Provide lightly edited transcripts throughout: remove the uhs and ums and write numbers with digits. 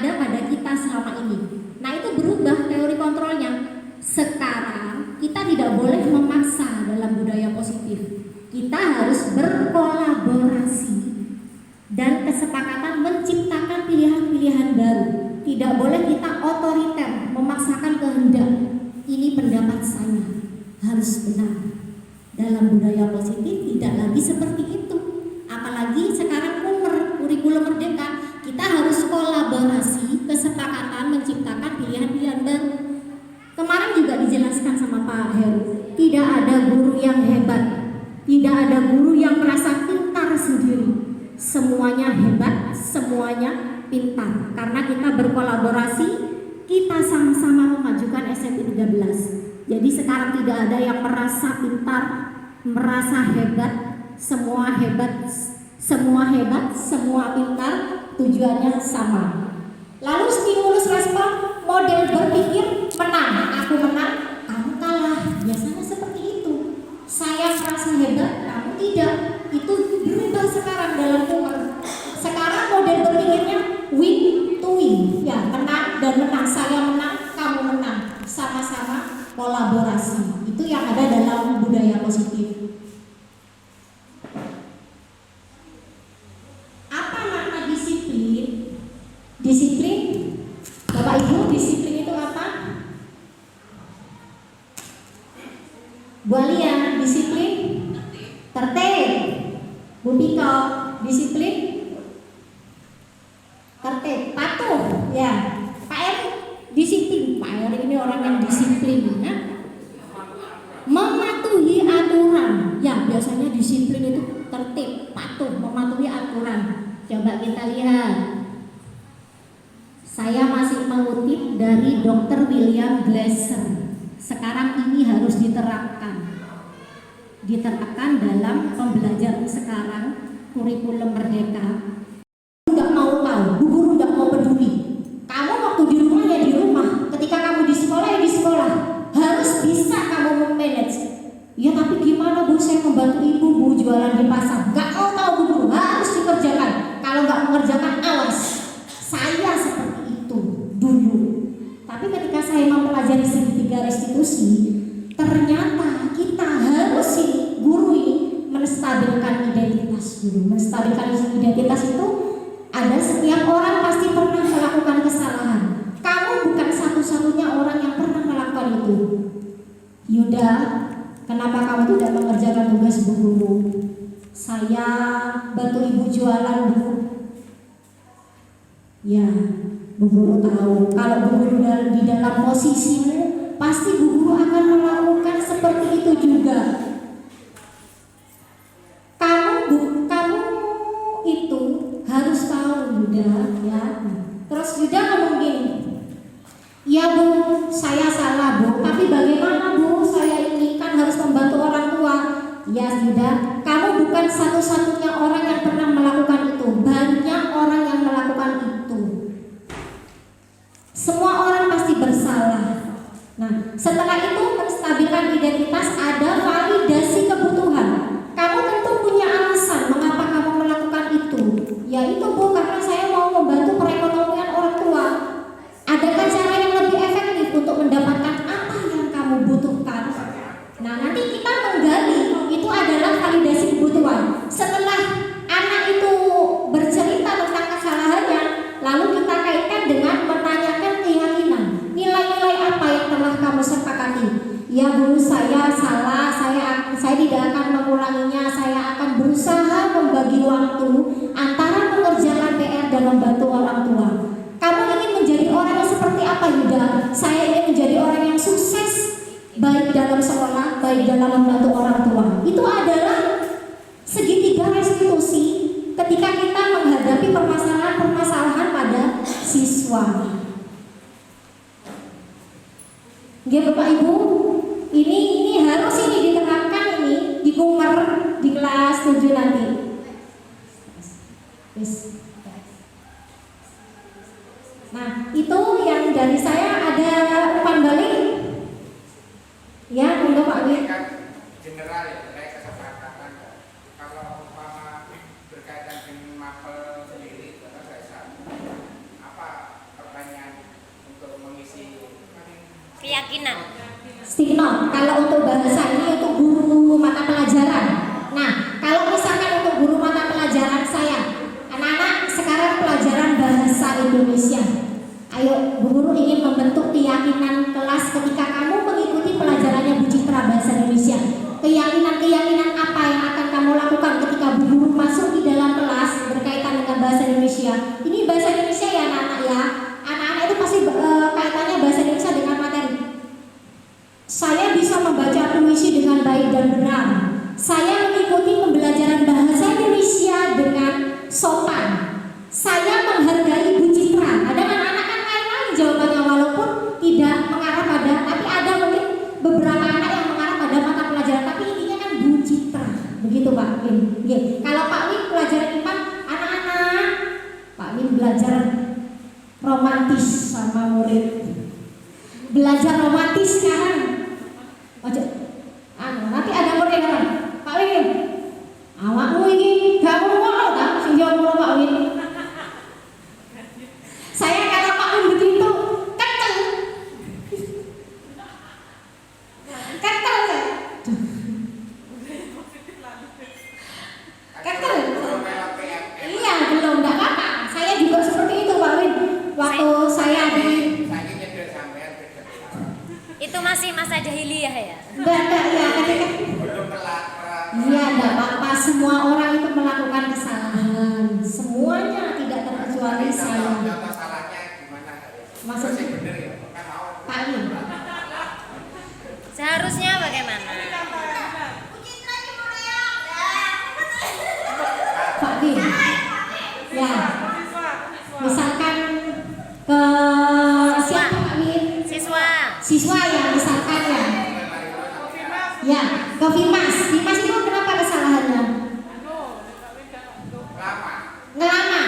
ada pada kita selama ini. Nah, itu berubah teori kontrolnya. Sekarang kita tidak boleh memaksa dalam budaya positif. Kita harus berkolaborasi dan kesepakatan menciptakan pilihan-pilihan baru. Tidak boleh kita otoriter, memaksakan kehendak. Ini pendapat saya, harus benar. Dalam budaya positif tidak lagi seperti itu. Apalagi sekarang kurikulum merdeka, kita harus kolaborasi, kesepakatan menciptakan pilihan-pilihan baru. Kemarin juga dijelaskan sama Pak Heru, tidak ada guru yang hebat, tidak ada guru yang merasa pintar sendiri. Semuanya hebat, semuanya pintar. Karena kita berkolaborasi, kita sama-sama memajukan SMP 13. Jadi sekarang tidak ada yang merasa pintar, merasa hebat, semua hebat, semua pintar, tujuannya sama. Lalu stimulus respon, model berpikir menang, aku menang, kamu kalah. Biasanya seperti itu. Saya merasa hebat, kamu tidak. Itu berubah sekarang dalam umur. Sekarang model berpikirnya win to win, ya, menang dan menang. Saya menang, kamu menang, sama-sama kolaborasi. Itu yang ada dalam budaya positif. Apa makna disiplin? Disiplin, Bapak Ibu, disiplin itu apa? Bu Alia, disiplin? Tertib. Bu Piko, disiplin? Tertib. Patuh, ya. Pak Eri, disiplin. Pak Eri ini orang yang disiplin, ya. Mematuhi aturan. Ya, biasanya disiplin itu tertib, patuh, mematuhi aturan. Coba kita lihat. Saya masih mengutip dari Dr. William Glasser. Sekarang ini harus diterapkan dalam pembelajaran sekarang, kurikulum merdeka. Nggak mau tahu, bu guru nggak mau peduli. Kamu waktu di rumah ya di rumah, ketika kamu di sekolah ya di sekolah. Harus bisa kamu memanage. Ya tapi gimana bu, saya membantu ibu bu jualan di pasar. Nggak mau tahu bu guru, harus dikerjakan. Kalau nggak mengerjakan, awas. Saya seperti itu dulu. Tapi ketika saya mempelajari segitiga restitusi, ternyata kita harus guru ini menstabilkan identitas dulu. Menstabilkan identitas itu ada, setiap orang pasti pernah melakukan kesalahan. Kamu bukan satu-satunya orang yang pernah melakukan itu. Yuda, kenapa kamu tidak mengerjakan tugas bu guru? Saya bantu ibu jualan bu. Ya, bu guru tahu kalau bu guru di dalam posisimu, pasti bu guru akan melakukan seperti itu juga. Kamu itu harus tahu Yuda, ya. Terus Yuda ngomong gini, ya bu, saya salah bu, tapi bagaimana bu, saya ini kan harus membantu orang tua. Ya Yuda, kamu bukan satu-satunya orang yang pernah melakukan itu. Banyak orang yang melakukan itu. Semua orang pasti bersalah. Nah, setelah itu menstabilkan identitas, ada validasi kebutuhan. Kamu tentu punya alasan mengapa kamu melakukan itu. Ya itu bu, karena saya mau membantu perekonomian orang tua. Adakah cara yang lebih efektif untuk mendapatkan apa yang kamu butuhkan? Nah, nanti kita menggali, itu adalah validasi kebutuhan. Setelah anak itu bercerita tentang kesalahannya, lalu kita kaitkan dengan menanyakan keyakinan. Nilai-nilai apa yang telah kamu sepakati? Ya guru, saya salah, saya tidak akan mengulanginya. Saya akan berusaha membagi waktu antara mengerjakan PR dan membantu orang tua. Kamu ingin menjadi orang yang seperti apa Yuda? Saya ingin menjadi orang yang sukses, baik dalam sekolah, baik dalam membantu orang tua. Itu adalah segitiga restitusi ketika kita menghadapi permasalahan-permasalahan pada siswa. Ya Bapak Ibu, ini harus diterapkan di Kumer di kelas 7 nanti. Nah, itu yang dari saya. Ada umpan balik ya untuk Pak Wid. General ya, terkait kesepakatan. Kalau umpama berkaitan dengan mapel sendiri, apa keyakinan. Stigma, kalau untuk bahasa ini untuk guru mata pelajaran. Nah, kalau misalkan untuk guru mata pelajaran saya, anak-anak sekarang pelajaran bahasa Indonesia. Ayo, Bu Guru ingin membentuk keyakinan kelas ketika kamu mengikuti pelajarannya Bu Citra bahasa Indonesia. Keyakinan-keyakinan apa yang akan kamu lakukan ketika Bu Guru masuk di dalam kelas berkaitan dengan bahasa Indonesia? Ini bahasa Indonesia ya anak-anak ya. Anak-anak itu pasti kaitannya bahasa Indonesia dengan materi. Saya bisa membaca puisi dengan baik dan benar. Saya mengikuti pembelajaran bahasa Indonesia dengan sopan. Saya menghargai Bu Citra. Ada anak-anak kan lain-lain jawabannya walaupun tidak mengarah pada, tapi ada mungkin beberapa anak yang mengarah pada mata pelajaran, tapi intinya kan Bu Citra. Begitu Pak Win. Kalau Pak Win pelajaran IPA, anak-anak, Pak Win belajar romantis sama murid. Belajar romantis sekarang. Nanti ada murid yang bilang, Pak Win, awakmu ini gak mau tak sing jawab mulu Pak Win. Saya kalau Pak Win begitu ketel saya. Ketel. Iya belum, nggak apa-apa. Saya juga seperti itu Pak Win. Waktu saya di Itu masih masa jahiliyah ya? Enggak ya ketika iya enggak apa-apa, semua orang itu melakukan kesalahan, semuanya tidak terkecuali saya. Maksudnya Pak Win, Seharusnya bagaimana? Pak Win, ya misalkan ke siapa Pak Win? Siswa ya misalkan ya ke Fimas itu kenapa kesalahannya? Ngelama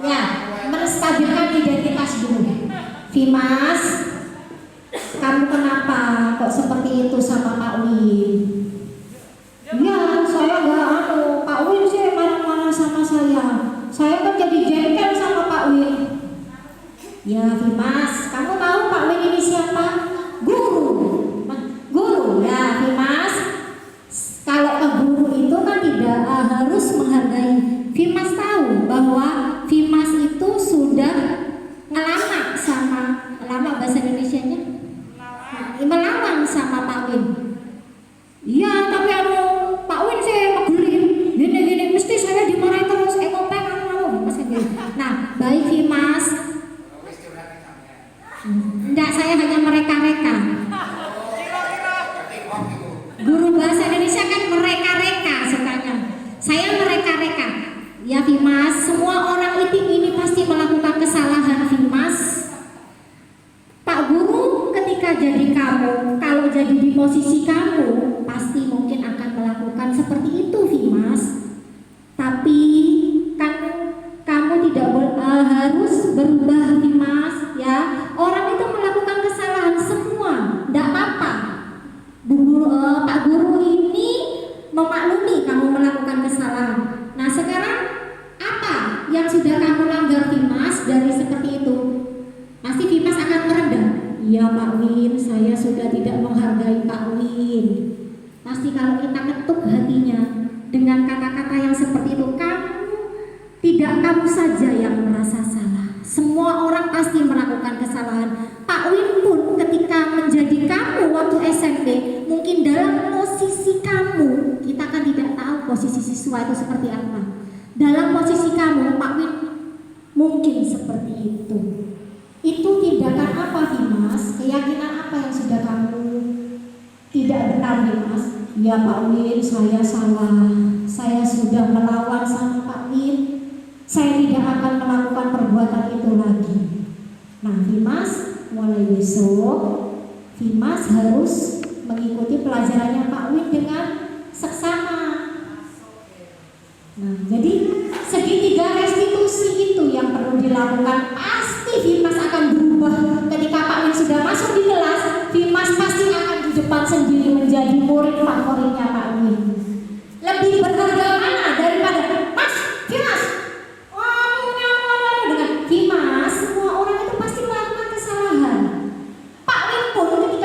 ya, menstabilkan identitas dulu. Fimas, kamu kenapa kok seperti itu sama Pak Win? Ya saya nggak Pak Win sih marah-marah sama saya kan jadi jengkel sama Pak Win. Ya Fimas, kamu tahu Pak Win ini siapa? Guru ya Fimas. Kalau ke guru itu kan tidak harus menghargai. Fimas tahu bahwa Fimas itu sudah ngelama bahasa Indonesianya melawan sama Pak Win. Iya tapi Pak Win saya megulir gini mesti saya dimarahin terus kopeng Mas gitu. Nah baik Fimas. Enggak, saya hanya mereka-reka. Guru bahasa Indonesia kan mereka-reka sukanya. Saya mereka-reka. Ya Fimas, semua orang ini pasti melakukan kesalahan Fimas. Pak Guru ketika jadi kamu, kalau jadi di posisi kamu, pasti mungkin akan melakukan seperti itu Fimas. Tapi kan kamu tidak harus berubah Fimas ya. Orang itu melakukan kesalahan semua, tidak apa-apa. Pak Guru ini memaklumi kamu melakukan kesalahan. Nah sekarang apa yang sudah kamu langgar Fimas dari seperti itu? Pasti Fimas akan merendah. Iya Pak Win, saya sudah tidak menghargai Pak Win. Pasti kalau kita ketuk hatinya dengan kata-kata yang seperti itu, tidak kamu saja yang merasa salah. Semua orang pasti melakukan kesalahan. Pak Win pun ketika menjadi kamu waktu SMP, mungkin dalam posisi kamu, kita kan tidak tahu posisi siswa itu seperti apa. Dalam posisi kamu, Pak Win mungkin seperti itu. Itu tindakan apa Fimas? Keyakinan apa yang sudah kamu tidak benar Fimas? Ya Pak Win, saya salah. Saya sudah melawan sama Pak Win. Saya tidak akan melakukan perbuatan itu lagi. Nah Fimas, mulai besok Fimas harus mengikuti pelajarannya Pak Win dengan seksama. Nah jadi segitiga restitusi itu yang perlu dilakukan. Pasti Fimas akan berubah ketika Pak Win sudah masuk di kelas. Fimas pasti akan di depan sendiri menjadi murid favoritnya Pak Win. Lebih berharga mana daripada Mas Fimas? Dengan Fimas, semua orang itu pasti melakukan kesalahan. Pak Win pun ketika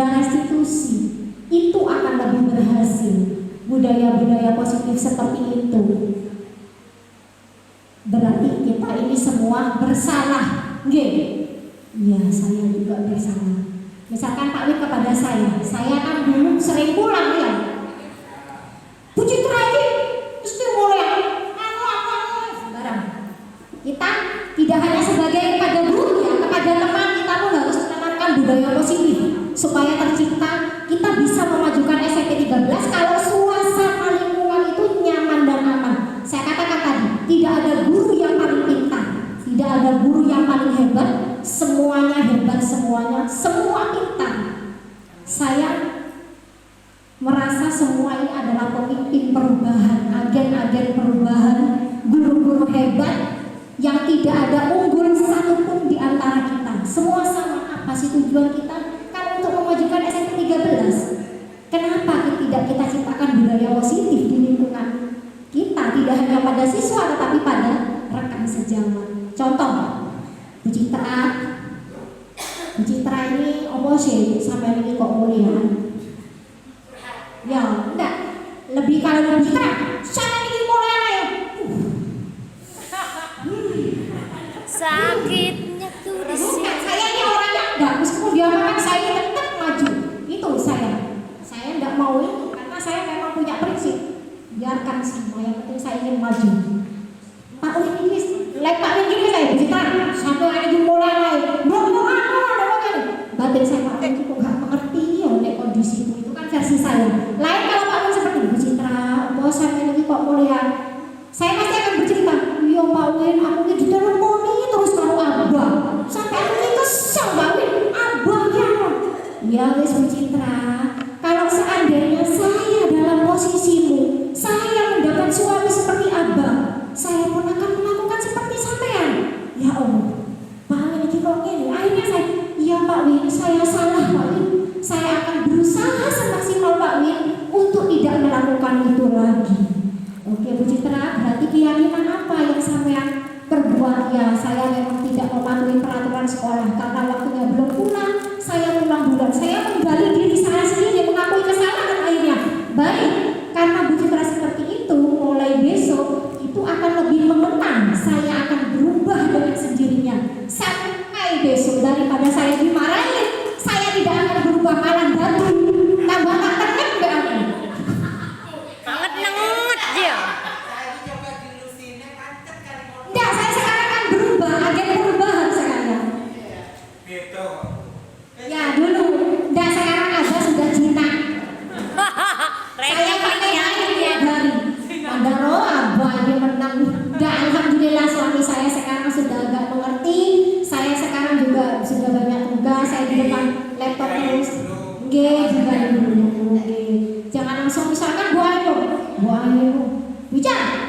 dan restitusi, itu akan lebih berhasil. Budaya-budaya positif seperti itu berarti kita ini semua bersalah. Nggih. Ya, saya juga bersalah. Misalkan Pak Wid kepada saya kan dulu sering pulang ya. Bu Citra ini mesti mulai sembarang. Kita tidak hanya sebagai kepada guru ya, kepada teman kita pun harus menanamkan budaya positif supaya tercipta kita bisa memajukan SMP 13 kalau suasana lingkungan itu nyaman dan aman. Saya katakan tadi, tidak ada guru yang paling pintar, tidak ada guru yang paling hebat, semuanya hebat, semua pintar. Saya merasa semua ini adalah pemimpin perubahan, agen-agen perubahan, guru-guru hebat yang tidak ada unggul satupun di antara kita. Semua sama. Apa sih tujuan kita? Kan untuk memajukan SMP 13. Kenapa tidak kita ciptakan budaya positif di lingkungan kita, tidak hanya pada siswa tetapi pada rekan sejawat. Contoh, Bu Citra ini apa sih sampai ini kok mulia? Ya, enggak. Lebih kalau Bu Citra, sana ini mulia ya. Sakitnya tuh di sini. Saya ini orangnya enggak, meskipun dia makan saya tetap maju. Itu saya. Saya enggak mau itu karena saya memang punya prinsip. Biarkan semua, yang penting saya ingin maju. Pak Wid ini, Pak Wid ini saya Citra, sampai ada di mulai batin saya Pak Wid kok enggak mengerti ya nek kondisi itu kan versi saya. Lain kalau Pak Wid seperti Bu Citra, bos sampai ini kok mulia. Saya pasti akan bercerita, iya Pak Wid, aku ini diteleponi terus karo Abah. Sampai aku ini kesel Pak Wid, Abah ya. Ya wis Bu Citra, kalau seandainya saya dalam posisimu, saya mendapat suami seperti Abah, saya pun akan melakukan seperti sampean. Ya Allah, Pak Wid ini kok gini. Akhirnya saya, iya Pak Wid, saya salah Pak Wid. Saya akan berusaha semaksimal Pak Wid untuk tidak melakukan itu lagi. Oke Bu Citra, berarti keyakinan apa yang sampean perbuat? Ya, saya memang tidak mematuhi peraturan sekolah karena waktunya belum pulang. Saya pulang bulan, saya menggali diri saya sendiri, mengakui kesalahan akhirnya. Baik, karena Bu Citra seperti itu, mulai besok itu akan lebih mengenang. Saya akan berubah dengan sendirinya. Sampai besok daripada saya dimarahin, saya tidak akan berubah, malah batu tambah tak terkena berani. Banget nengut dia. Saya coba dilusinnya pancet kali mau. Enggak, saya sekarang akan berubah, agen perubahan sekarang. Gitu. Ya dulu, enggak, sekarang Abah sudah cinta. Saya Ranking pakai ya. air tiap hari. Padahal Abah dia menang. Dan alhamdulillah suami saya sekarang sudah agak mengerti. Saya sekarang juga sudah banyak tugas. Saya di depan laptop terus. Juga dulu. Jangan langsung misalkan Bu Ayu, bicara.